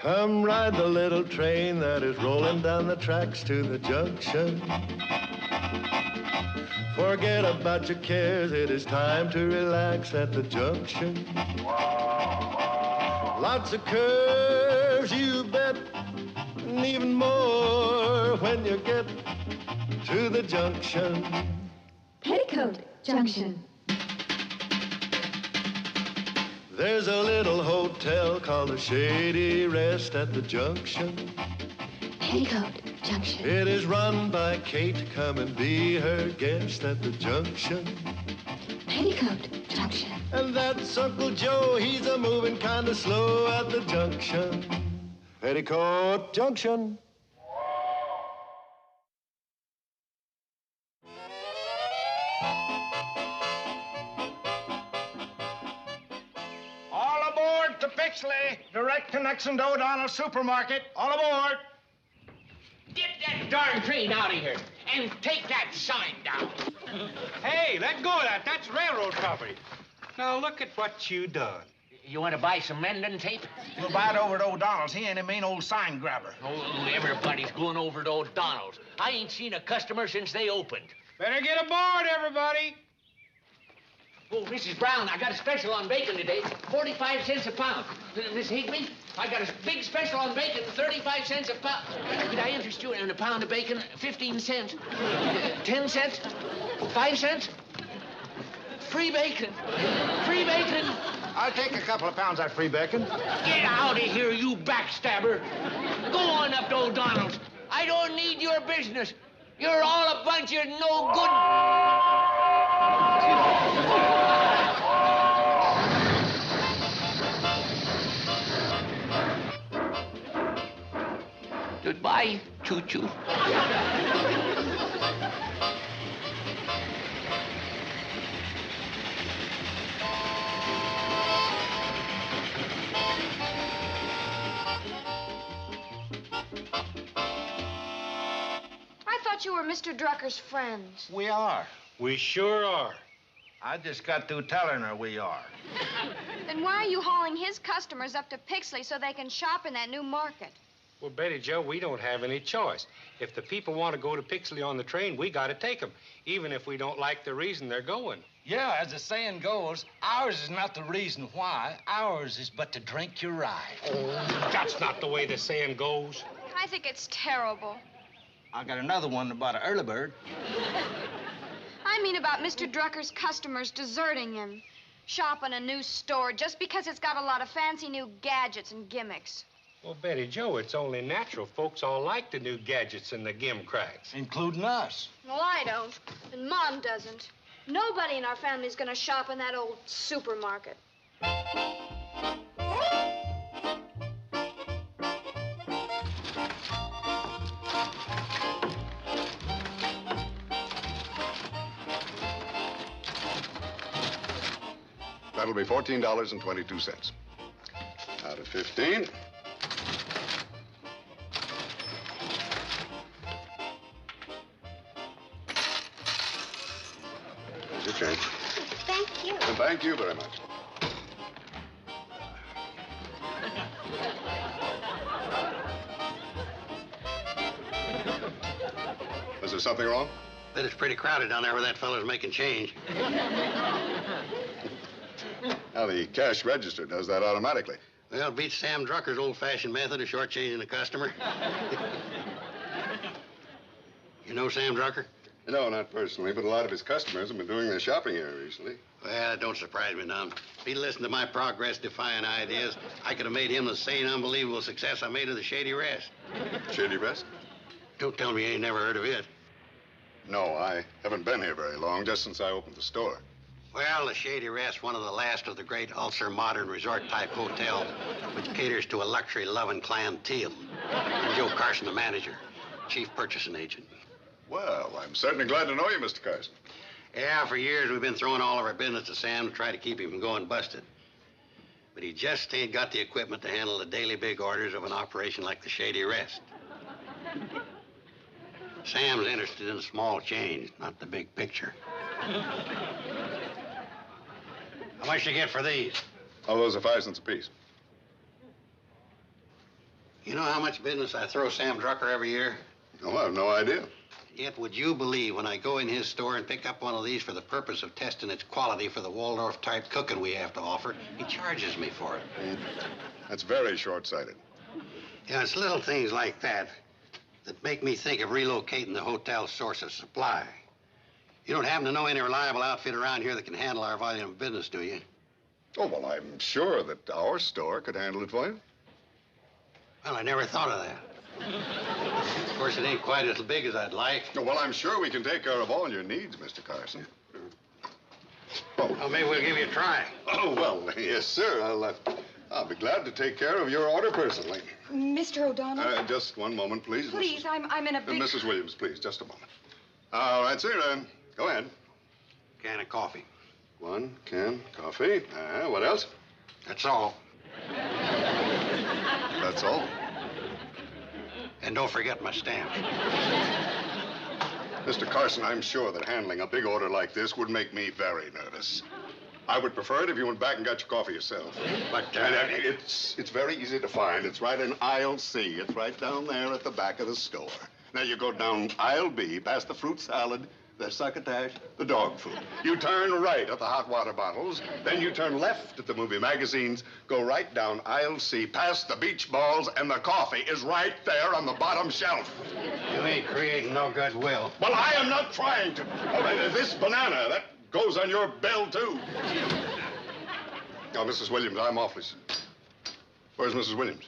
Come ride the little train that is rolling down the tracks to the junction. Forget about your cares, it is time to relax at the junction. Lots of curves, you bet, and even more when you get to the junction. Petticoat Junction. There's a little hotel called the Shady Rest at the junction. Petticoat Junction. It is run by Kate. Come and be her guest at the junction. Petticoat Junction. And that's Uncle Joe. He's a moving kind of slow at the junction. Petticoat Junction. All aboard to Pixley. Direct connection to O'Donnell Supermarket. All aboard. Get that darn train out of here and take that sign down. Hey, let go of that. That's railroad property. Now look at what you done. You want to buy some mending tape? We'll buy it over to O'Donnell's. He ain't a mean old sign grabber. Oh, everybody's going over to O'Donnell's. I ain't seen a customer since they opened. Better get aboard, everybody. Oh, Mrs. Brown, I got a special on bacon today, 45 cents a pound. Miss Higbee, I got a big special on bacon, 35 cents a pound. Did I interest you in a pound of bacon? 15 cents. 10 cents? 5 cents? Free bacon. Free bacon. I'll take a couple of pounds of free bacon. Get out of here, you backstabber. Go on up to O'Donnell's. I don't need your business. You're all a bunch of no good... Goodbye, choo-choo. I thought you were Mr. Drucker's friends. We are. We sure are. I just got through telling her we are. Then why are you hauling his customers up to Pixley so they can shop in that new market? Well, Betty Jo, we don't have any choice. If the people want to go to Pixley on the train, we got to take them, even if we don't like the reason they're going. Yeah, as the saying goes, ours is not the reason why. Ours is but to drink your ride. Oh, that's not the way the saying goes. I think it's terrible. I got another one about an early bird. I mean about Mr. Drucker's customers deserting him. Shop in a new store just because it's got a lot of fancy new gadgets and gimmicks. Well, Betty Jo, it's only natural. Folks all like the new gadgets and the gimcracks. Including us. Well, I don't, and Mom doesn't. Nobody in our family's gonna shop in that old supermarket. That'll be $14.22. Out of 15. There's your change. Thank you. And thank you very much. Is there something wrong? Bet it's pretty crowded down there where that fellow's making change. Now, the cash register does that automatically. Well, it beats Sam Drucker's old-fashioned method of shortchanging the customer. You know Sam Drucker? No, not personally, but a lot of his customers have been doing their shopping here recently. Well, it don't surprise me none. If he'd listened to my progress-defying ideas, I could have made him the same unbelievable success I made of the Shady Rest. Shady Rest? Don't tell me you ain't never heard of it. No, I haven't been here very long, just since I opened the store. Well, the Shady Rest, one of the last of the great ultra-modern resort-type hotels, which caters to a luxury-loving clientele. I'm Joe Carson, the manager, chief purchasing agent. Well, I'm certainly glad to know you, Mr. Carson. Yeah, for years we've been throwing all of our business to Sam to try to keep him from going busted. But he just ain't got the equipment to handle the daily big orders of an operation like the Shady Rest. Sam's interested in the small change, not the big picture. How much you get for these? All those are 5 cents apiece. You know how much business I throw Sam Drucker every year? No, I have no idea. Yet would you believe when I go in his store and pick up one of these for the purpose of testing its quality for the Waldorf-type cooking we have to offer, he charges me for it. That's very short-sighted. Yeah, it's little things like that that make me think of relocating the hotel's source of supply. You don't happen to know any reliable outfit around here that can handle our volume of business, do you? Oh, well, I'm sure that our store could handle it for you. Well, I never thought of that. Of course, it ain't quite as big as I'd like. Oh, well, I'm sure we can take care of all your needs, Mr. Carson. Oh, well, maybe we'll give you a try. Oh, well, yes, sir. I'll be glad to take care of your order personally. Mr. O'Donnell? Just one moment, please. Please, I'm in a big... Mrs. Williams, please, just a moment. All right, sir, go ahead. Can of coffee. 1 can coffee. What else? That's all. That's all. And don't forget my stamp. Mr. Carson, I'm sure that handling a big order like this would make me very nervous. I would prefer it if you went back and got your coffee yourself. But it's very easy to find. It's right in aisle C. It's right down there at the back of the store. Now you go down aisle B, past the fruit salad, the succotash, the dog food. You turn right at the hot water bottles, then you turn left at the movie magazines, go right down aisle C, past the beach balls, and the coffee is right there on the bottom shelf. You ain't creating no goodwill. Well, I am not trying to. Oh, this banana, that goes on your bill, too. Now, Mrs. Williams, I'm awfully sorry. Where's Mrs. Williams?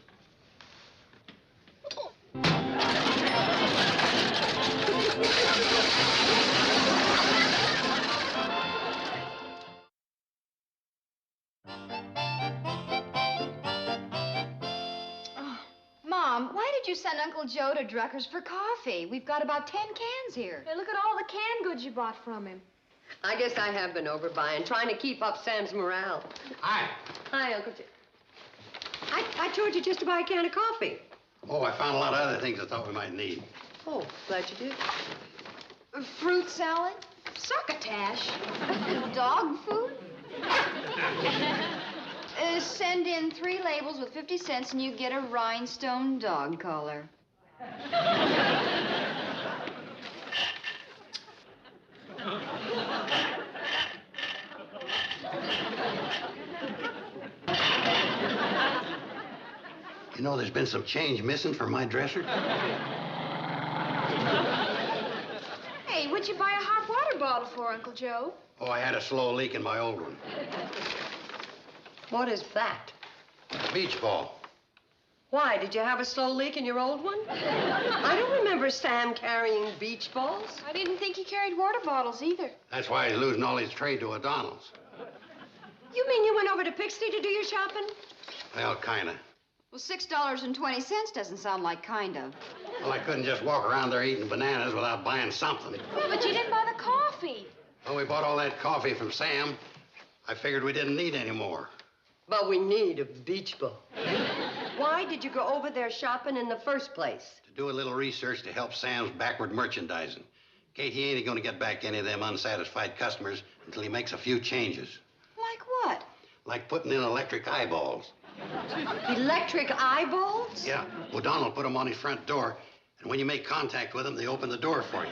Mom, why did you send Uncle Joe to Drucker's for coffee? We've got about 10 cans here. Hey, look at all the canned goods you bought from him. I guess I have been overbuying, trying to keep up Sam's morale. Hi. Hi, Uncle Joe. I told you just to buy a can of coffee. Oh, I found a lot of other things I thought we might need. Oh, glad you did. Fruit salad? Succotash? Dog food? Send in 3 labels with 50 cents and you get a rhinestone dog collar. You know, there's been some change missing from my dresser. Hey, what'd you buy a hot water bottle for, Uncle Joe? Oh, I had a slow leak in my old one. What is that? Beach ball. Why, did you have a slow leak in your old one? I don't remember Sam carrying beach balls. I didn't think he carried water bottles either. That's why he's losing all his trade to O'Donnell's. You mean you went over to Pixley to do your shopping? Well, kinda. Well, $6.20 doesn't sound like kind of. Well, I couldn't just walk around there eating bananas without buying something. Yeah, but you didn't buy the coffee. Well, we bought all that coffee from Sam. I figured we didn't need any more. But we need a beach ball. Why did you go over there shopping in the first place? To do a little research to help Sam's backward merchandising. Kate, he ain't gonna get back any of them unsatisfied customers until he makes a few changes. Like what? Like putting in electric eyeballs. Electric eyeballs? Yeah, O'Donnell put them on his front door, and when you make contact with them, they open the door for you.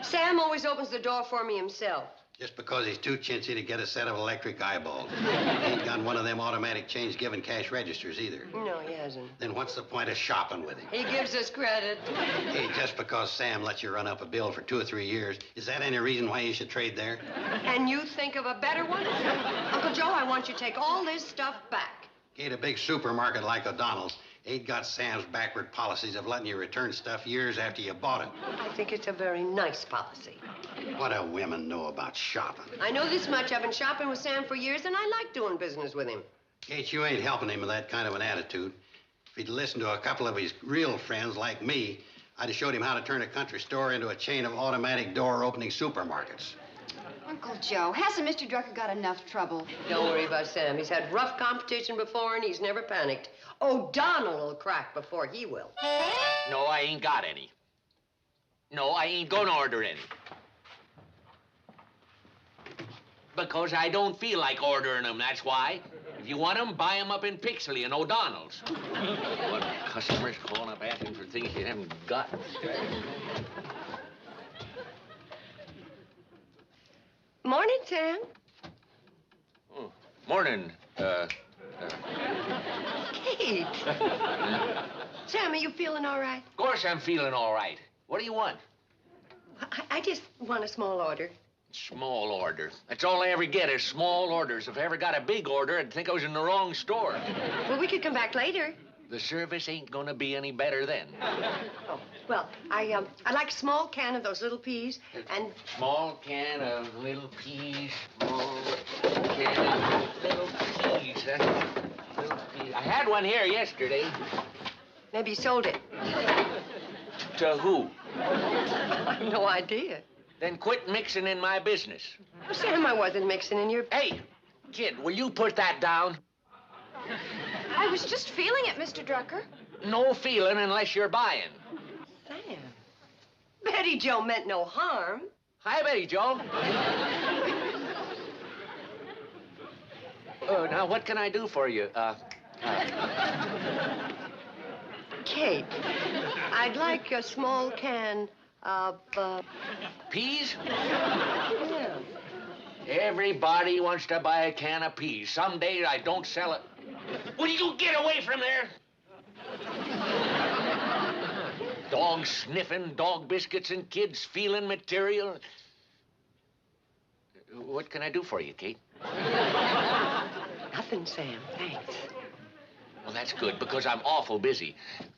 Sam always opens the door for me himself. Just because he's too chintzy to get a set of electric eyeballs. He ain't got one of them automatic change-giving cash registers either. No, he hasn't. Then what's the point of shopping with him? He gives us credit. Hey, just because Sam lets you run up a bill for 2 or 3 years, is that any reason why you should trade there? And you think of a better one? Uncle Joe, I want you to take all this stuff back. Kate, a big supermarket like O'Donnell's ain't got Sam's backward policies of letting you return stuff years after you bought it. I think it's a very nice policy. What do women know about shopping? I know this much. I've been shopping with Sam for years, and I like doing business with him. Kate, you ain't helping him with that kind of an attitude. If he'd listened to a couple of his real friends like me, I'd have showed him how to turn a country store into a chain of automatic door-opening supermarkets. Uncle Joe, hasn't Mr. Drucker got enough trouble? Don't worry about Sam. He's had rough competition before, and he's never panicked. O'Donnell will crack before he will. No, I ain't got any. No, I ain't gonna order any. Because I don't feel like ordering them, that's why. If you want them, buy them up in Pixley and O'Donnell's. What customers calling up asking for things you haven't got. Morning, Sam. Oh, morning, Kate. Sam, are you feeling all right? Of course I'm feeling all right. What do you want? I just want a small order. Small order. That's all I ever get is small orders. If I ever got a big order, I'd think I was in the wrong store. Well, we could come back later. The service ain't gonna be any better then. Oh, well, I like a small can of those little peas and... Small can of little peas. Small can of little peas, huh? Little peas. I had one here yesterday. Maybe you sold it. To who? No idea. Then quit mixing in my business. Well, Sam, I wasn't mixing in your... Hey, kid, will you put that down? I was just feeling it, Mr. Drucker. No feeling unless you're buying. Sam, Betty Jo meant no harm. Hi, Betty Jo. Now, what can I do for you? Kate, I'd like a small can of, Peas? Yeah. Everybody wants to buy a can of peas. Some days I don't sell it. Will you get away from there? Dogs sniffing, dog biscuits, and kids feeling material. What can I do for you, Kate? Nothing, Sam. Thanks. Well, that's good, because I'm awful busy.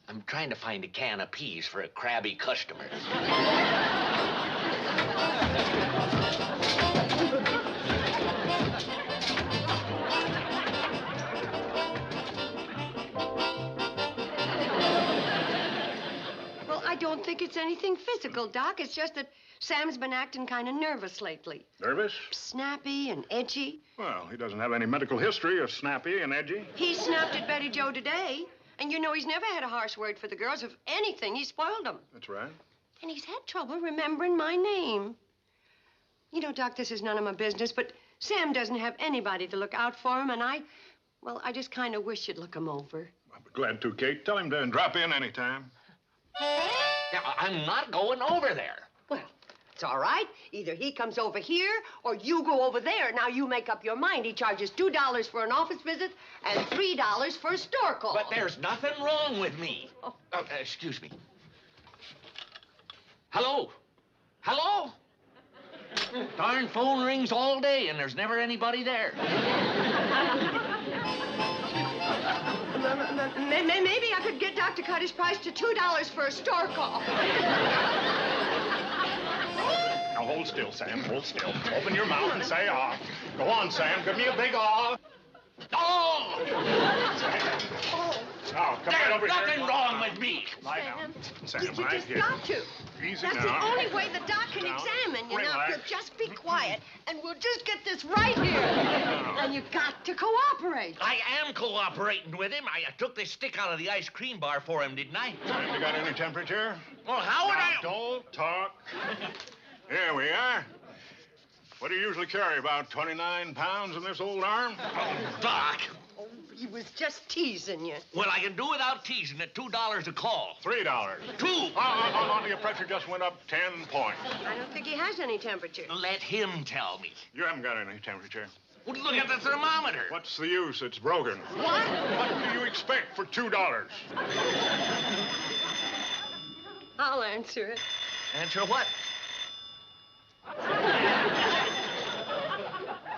I'm trying to find a can of peas for a crabby customer. Well, I don't think it's anything physical, Doc. It's just that Sam's been acting kind of nervous lately. Nervous? Snappy and edgy. Well, he doesn't have any medical history of snappy and edgy. He snapped at Betty Jo today. And you know he's never had a harsh word for the girls. If anything, he spoiled them. That's right. And he's had trouble remembering my name. You know, Doc, this is none of my business, but Sam doesn't have anybody to look out for him, and I just kind of wish you'd look him over. I'll be glad to, Kate. Tell him to drop in anytime. Now, I'm not going over there. Well, it's all right. Either he comes over here or you go over there. Now, you make up your mind. He charges $2 for an office visit and $3 for a store call. But there's nothing wrong with me. Oh. Excuse me. Hello? Hello? Darn phone rings all day, and there's never anybody there. Maybe I could get Doc to cut his price to $2 for a store call. Now, hold still, Sam. Hold still. Open your mouth and say ah. Go on, Sam. Give me a big ah. Oh! Sam. Oh. Now, come right over There's here. nothing wrong with me. Lie down. Sam, You right just here. got to. Easy That's now. the only way the doc can Down. examine you. Now, Relax. if you'll just be quiet, and we'll just get this right here. And you got to cooperate. I am cooperating with him. I took the stick out of the ice cream bar for him, didn't I? Sam, you got any temperature? Well, how would Now, I... don't talk. Here we are. What do you usually carry, about 29 pounds in this old arm? Oh, Doc. Oh, he was just teasing you. Well, I can do without teasing at $2 a call. $3. Two. Your pressure just went up 10 points. I don't think he has any temperature. Let him tell me. You haven't got any temperature. Well, look at the thermometer. What's the use? It's broken. What? What do you expect for $2? I'll answer it. Answer what?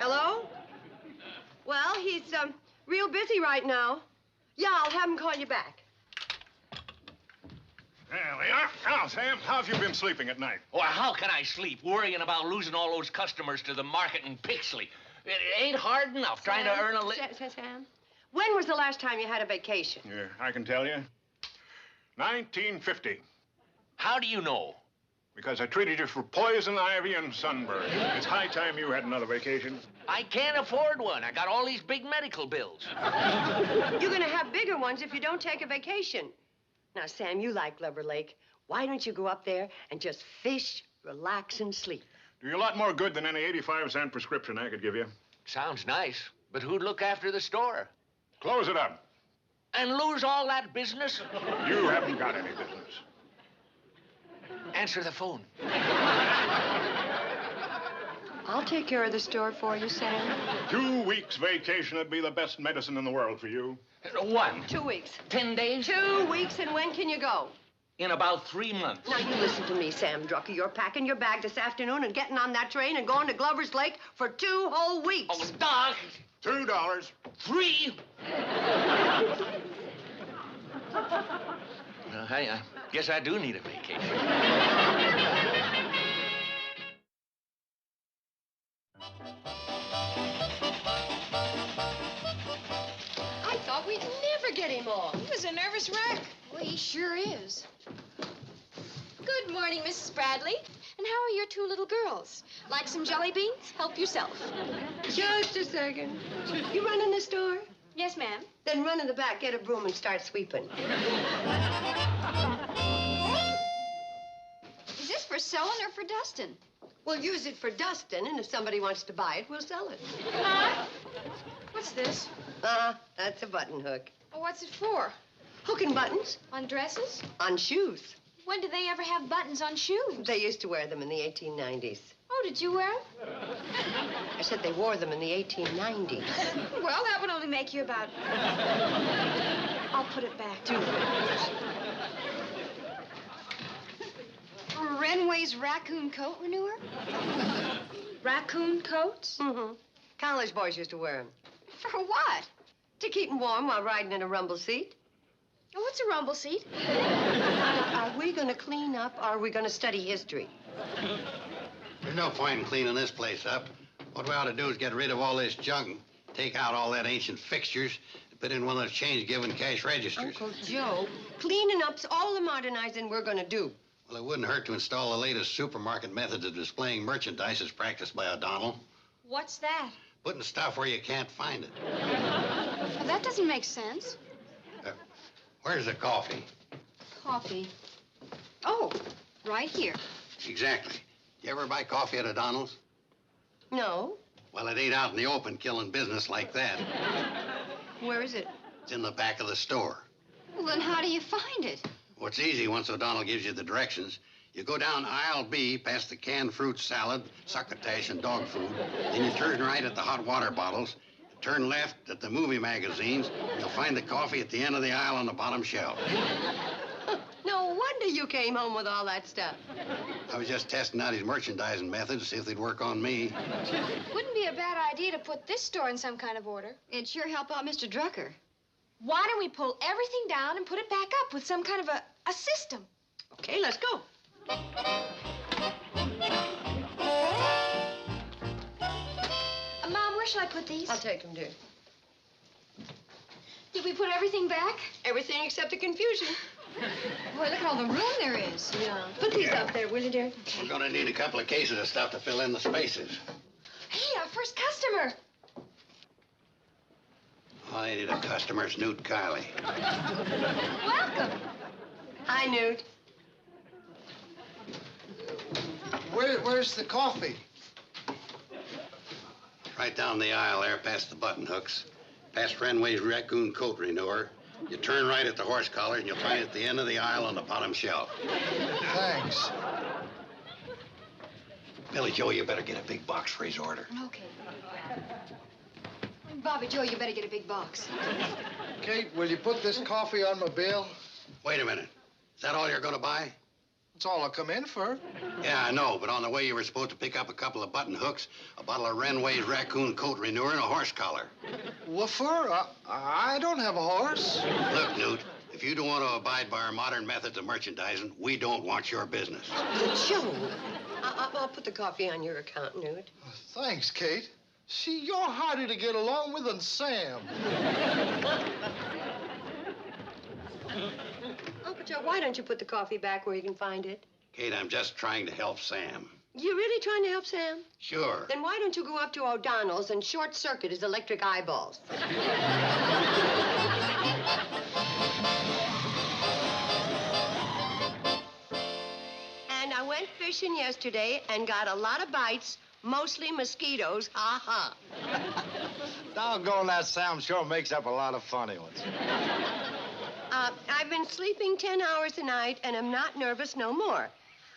Hello? Well, he's real busy right now. Yeah, I'll have him call you back. There we are. Now, Sam, how have you been sleeping at night? Well, how can I sleep worrying about losing all those customers to the market in Pixley? It ain't hard enough trying to earn a Sam, when was the last time you had a vacation? Yeah, I can tell you. 1950. How do you know? Because I treated you for poison ivy and sunburn. It's high time you had another vacation. I can't afford one. I got all these big medical bills. You're gonna have bigger ones if you don't take a vacation. Now, Sam, you like Lover Lake. Why don't you go up there and just fish, relax, and sleep? Do you a lot more good than any 85-cent prescription I could give you. Sounds nice, but who'd look after the store? Close it up. And lose all that business? You haven't got any business. Answer the phone. I'll take care of the store for you, Sam. 2 weeks vacation would be the best medicine in the world for you. 1. 2 weeks. 10 days? 2 weeks, and when can you go? In about 3 months. Now, you listen to me, Sam Drucker. You're packing your bag this afternoon and getting on that train and going to Glover's Lake for 2 whole weeks. Oh, Doc. $2. 3. I guess I do need a vacation. I thought we'd never get him off. He was a nervous wreck. Well, he sure is. Good morning, Mrs. Bradley. And how are your 2 little girls? Like some jelly beans? Help yourself. Just a second. You running the store? Yes, ma'am. Then run in the back, get a broom, and start sweeping. Is this for sewing or for dusting? We'll use it for dusting, and if somebody wants to buy it, we'll sell it. Huh? What's this? That's a button hook. Oh, what's it for? Hooking buttons On dresses? on shoes. When did they ever have buttons on shoes? They used to wear them in the 1890s. Oh, did you wear them? I said they wore them in the 1890s. Well, that would only make you about... I'll put it back. Renway's raccoon coat renewer? Raccoon coats? Mm-hmm. College boys used to wear them. For what? To keep them warm while riding in a rumble seat. Oh, what's a rumble seat? Are we going to clean up, or are we going to study history? There's no point in cleaning this place up. What we ought to do is get rid of all this junk, take out all that ancient fixtures, and put in one of those change-giving cash registers. Uncle Joe, cleaning up's all the modernizing we're going to do. Well, it wouldn't hurt to install the latest supermarket methods of displaying merchandise as practiced by O'Donnell. What's that? Putting stuff where you can't find it. Well, that doesn't make sense. Where's the coffee? Coffee. Oh, right here. Exactly. You ever buy coffee at O'Donnell's? No. Well, it ain't out in the open killing business like that. Where is it? It's in the back of the store. Well, then how do you find it? Well, it's easy once O'Donnell gives you the directions. You go down aisle B past the canned fruit salad, succotash, and dog food. Then you turn right at the hot water bottles. Turn left at the movie magazines. You'll find the coffee at the end of the aisle on the bottom shelf. No wonder you came home with all that stuff. I was just testing out his merchandising methods to see if they'd work on me. Wouldn't be a bad idea to put this store in some kind of order. It'd sure help out Mr. Drucker. Why don't we pull everything down and put it back up with some kind of a system? Okay, let's go. Mom, where shall I put these? I'll take them, dear. Did we put everything back? Everything except the confusion. Boy, look at all the room there is. Yeah. Put these up there, will you, dear? We're gonna need a couple of cases of stuff to fill in the spaces. Hey, our first customer. I need a customer, Snoot Kiley. Welcome. Hi, Newt. Where's the coffee? Right down the aisle there, past the button hooks, past Renway's raccoon coat renewer. You turn right at the horse collar, and you'll find it at the end of the aisle on the bottom shelf. Thanks. Billie Jo, you better get a big box for his order. Okay. Bobbie Jo, you better get a big box. Kate, will you put this coffee on my bill? Wait a minute. Is that all you're gonna buy? That's all I come in for. Yeah, I know, but on the way you were supposed to pick up a couple of button hooks, a bottle of Renway's raccoon coat renewer, and a horse collar. What for? I don't have a horse. Look, Newt, if you don't want to abide by our modern methods of merchandising, we don't want your business. Joe, I'll put the coffee on your account, Newt. Thanks, Kate. See, you're harder to get along with than Sam. Uncle Joe, why don't you put the coffee back where you can find it? Kate, I'm just trying to help Sam. You really trying to help Sam? Sure. Then why don't you go up to O'Donnell's and short-circuit his electric eyeballs? And I went fishing yesterday and got a lot of bites, mostly mosquitoes. Ha ha. Doggone, that Sam sure makes up a lot of funny ones. I've been sleeping 10 hours a night and am not nervous no more.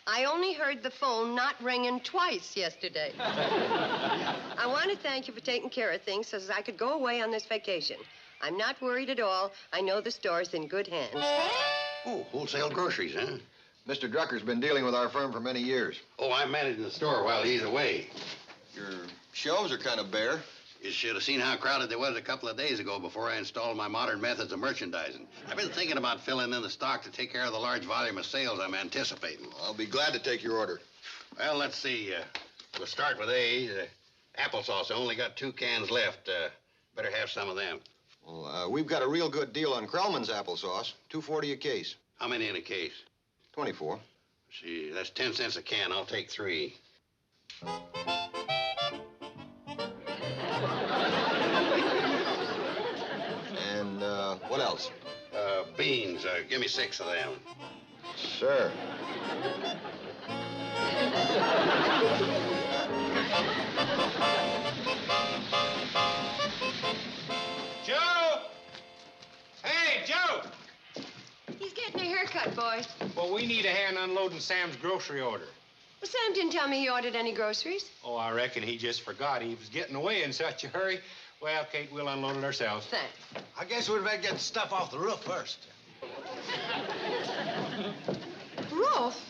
I only heard the phone not ringing twice yesterday. I want to thank you for taking care of things so that I could go away on this vacation. I'm not worried at all. I know the store's in good hands. Oh, wholesale groceries, huh? Mr. Drucker's been dealing with our firm for many years. Oh, I'm managing the store while he's away. Your shelves are kind of bare. You should have seen how crowded they was a couple of days ago before I installed my modern methods of merchandising. I've been thinking about filling in the stock to take care of the large volume of sales I'm anticipating. I'll be glad to take your order. Well, let's see. We'll start with A. Applesauce. I only got 2 cans left. Better have some of them. Well, we've got a real good deal on Krellman's applesauce. $2.40 a case. How many in a case? 24. See, that's 10 cents a can. I'll take 3. And, what else? Beans. Give me 6 of them. Sir. Joe! Hey, Joe! He's getting a haircut, boys. Well, we need a hand unloading Sam's grocery order. Well, Sam didn't tell me he ordered any groceries. Oh, I reckon he just forgot. He was getting away in such a hurry. Well, Kate, we'll unload it ourselves. Thanks. I guess we'd better get the stuff off the roof first. Rufe?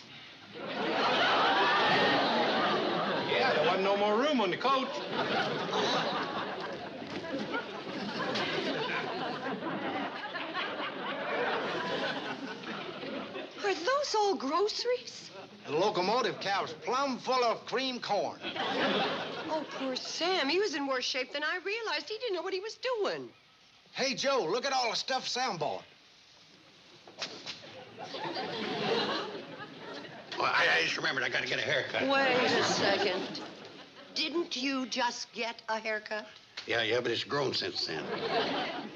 Yeah, there wasn't no more room on the coach. Are those all groceries? The locomotive cab's plumb full of cream corn. Oh, poor Sam. He was in worse shape than I realized. He didn't know what he was doing. Hey, Joe, look at all the stuff Sam bought. Oh, I just remembered I got to get a haircut. Wait a second. Didn't you just get a haircut? Yeah, but it's grown since then.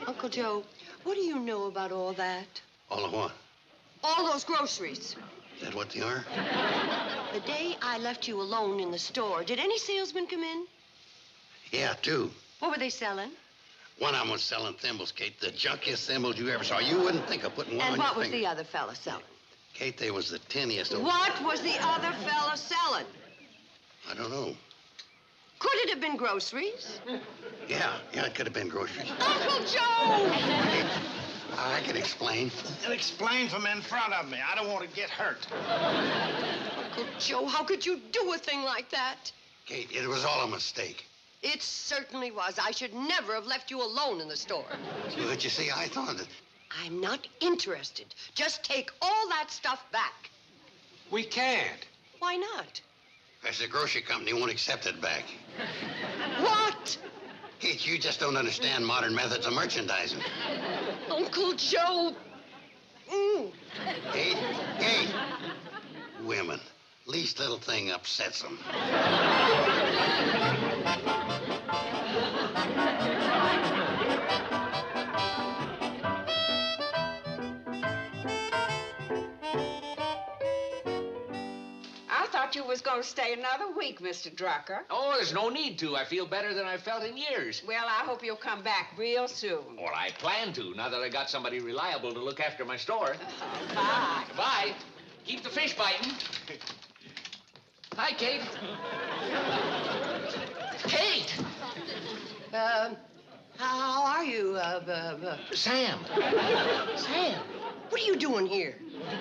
Uncle Joe, what do you know about all that? All of what? All those groceries. Is that what they are? The day I left you alone in the store, did any salesmen come in? Yeah, 2. What were they selling? One of them was selling thimbles, Kate. The junkiest thimbles you ever saw. You wouldn't think of putting one on And your what was finger. the other fella selling? Kate, they was the tinniest of... What was the other fella selling? I don't know. Could it have been groceries? Yeah, it could have been groceries. Uncle Joe! I can explain. And explain from in front of me. I don't want to get hurt. Uncle Joe, how could you do a thing like that? Kate, it was all a mistake. It certainly was. I should never have left you alone in the store. But you see, I thought that... I'm not interested. Just take all that stuff back. We can't. Why not? Because the grocery company won't accept it back. What? Kate, you just don't understand modern methods of merchandising. Uncle Joe. Kate. Women. Least little thing upsets them. I thought you was going to stay another week, Mr. Drucker. Oh, there's no need to. I feel better than I felt in years. Well, I hope you'll come back real soon. Well, I plan to, now that I got somebody reliable to look after my store. Bye. Bye. Keep the fish biting. Hi, Kate. Kate! How are you, Sam. Sam, what are you doing here?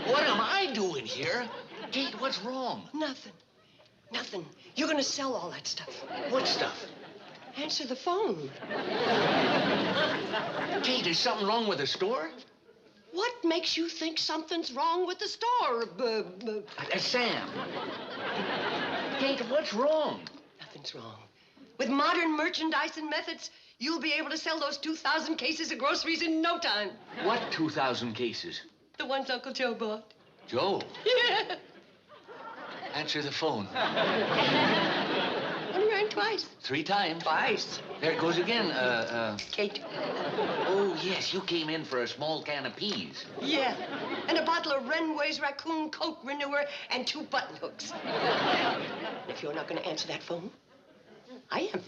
What am I doing here? Kate, what's wrong? Nothing. Nothing. You're gonna sell all that stuff. What stuff? Answer the phone. Kate, is something wrong with the store? What makes you think something's wrong with the store? Sam. Kate, what's wrong? Nothing's wrong. With modern merchandising methods, you'll be able to sell those 2,000 cases of groceries in no time. What 2,000 cases? The ones Uncle Joe bought. Joe? Yeah. Answer the phone. Only rang twice. 3 times. Twice. There it goes again. Kate. Oh, Oh, yes, you came in for a small can of peas. Yeah, and a bottle of Renway's Raccoon Coat Renewer and 2 button hooks. If you're not going to answer that phone, I am.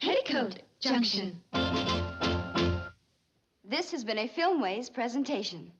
Petticoat Junction. This has been a Filmways presentation.